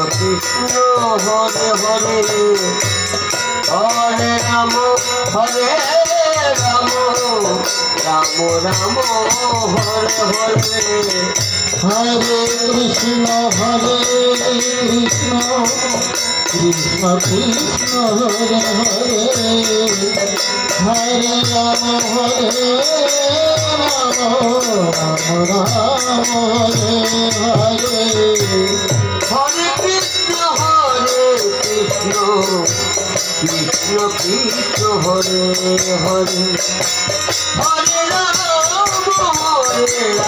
Krishna Hare Hare Hare Ram Hare Ram Ram Ram Hare Hare Hare Krishna Krishna Krishna Hare Hare Hare Ram Hare Ram Ram Hare Hare Hare Krishna Krishna Krishna Hare Hare Hare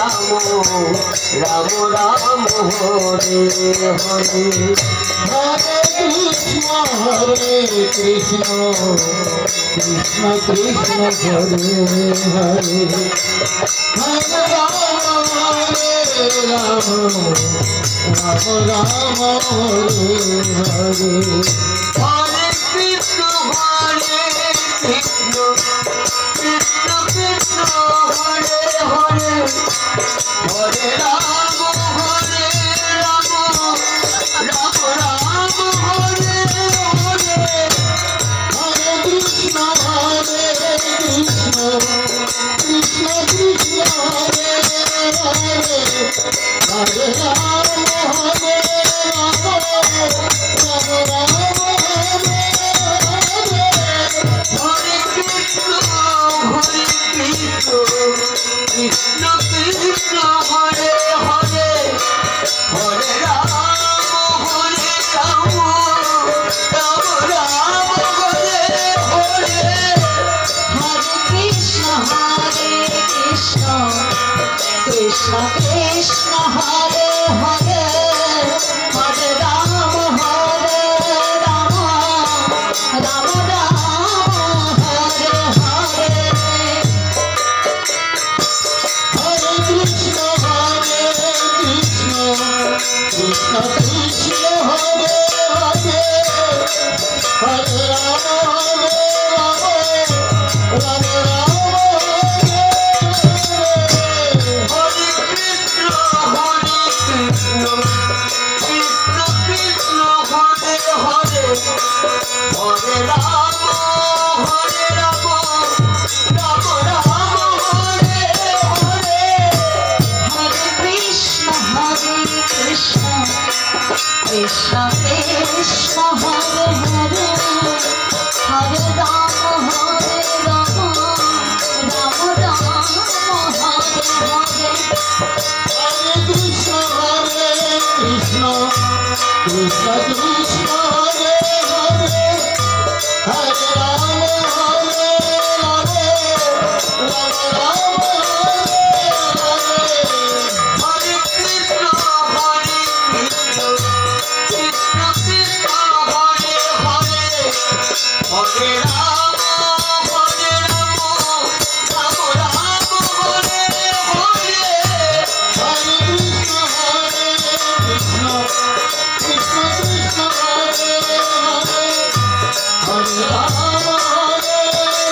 Ram Ram Ram Ram Hare Hare Hare Krishna Krishna Krishna Hare Hare Hare Ram Ram Ram Hare Hare Hare Krishna Krishna Krishna Krishna Hare Hare Hare Ram Ram Ram Hare Hare Hare Krishna Krishna Krishna Krishna Hare Hare Hare Ram Hare Ram Ram Ram Hare Hare Hare Krishna Krishna Krishna Hare Hare Hare Ram Ram Ram Hare Hare Hare Krishna Krishna Krishna Hare Hare Hare Ram Ram Ram Hare Hare Hare Krishna Krishna Krishna Krishna Hare Hare Hare Ram Ram Ram Hare Hare Krishna Krishna Krishna Hare Hare Hare Ram Ram Ram Hare Hare Hare Krishna Krishna Krishna Krishna Hare Hare Hare Ram Ram Ram Hare Hare Hare Krishna Krishna Krishna Krishna Hare Hare Hare Ram Ram Ram Hare Hare Hare Krishna Krishna Krishna Hare Hare Hare Ram Ram Ram Hare Hare Hare Krishna Krishna Krishna Krishna Hare Hare Hare Ram Hare Ram Ram Ram Hare Hare Hare Krishna Krishna Krishna Hare Hare Hare Ram Ram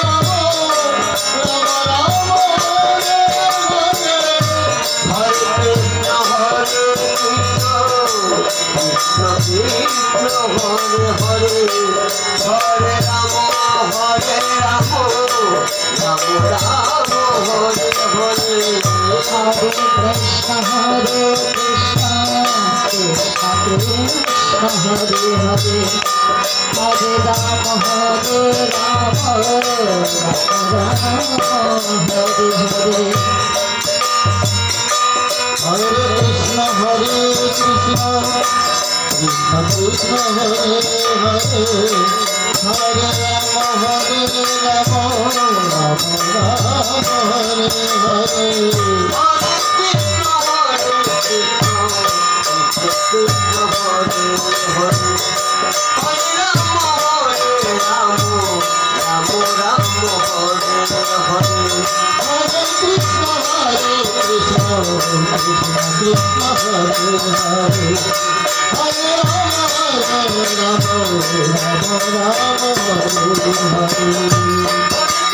Ram Hare Hare Hare Krishna Krishna Krishna Krishna Hare Hare Hare Ram Ram Ram Hare Hare Hare Krishna Krishna Krishna Krishna Hare Hare Hare Ram Ram Ram Hare Hare Hare Krishna Krishna Hare Hare Hare Ram Ram Ram Hare Hare Krishna Hare Hare Hare Ram Ram Ram Ram Hare Hare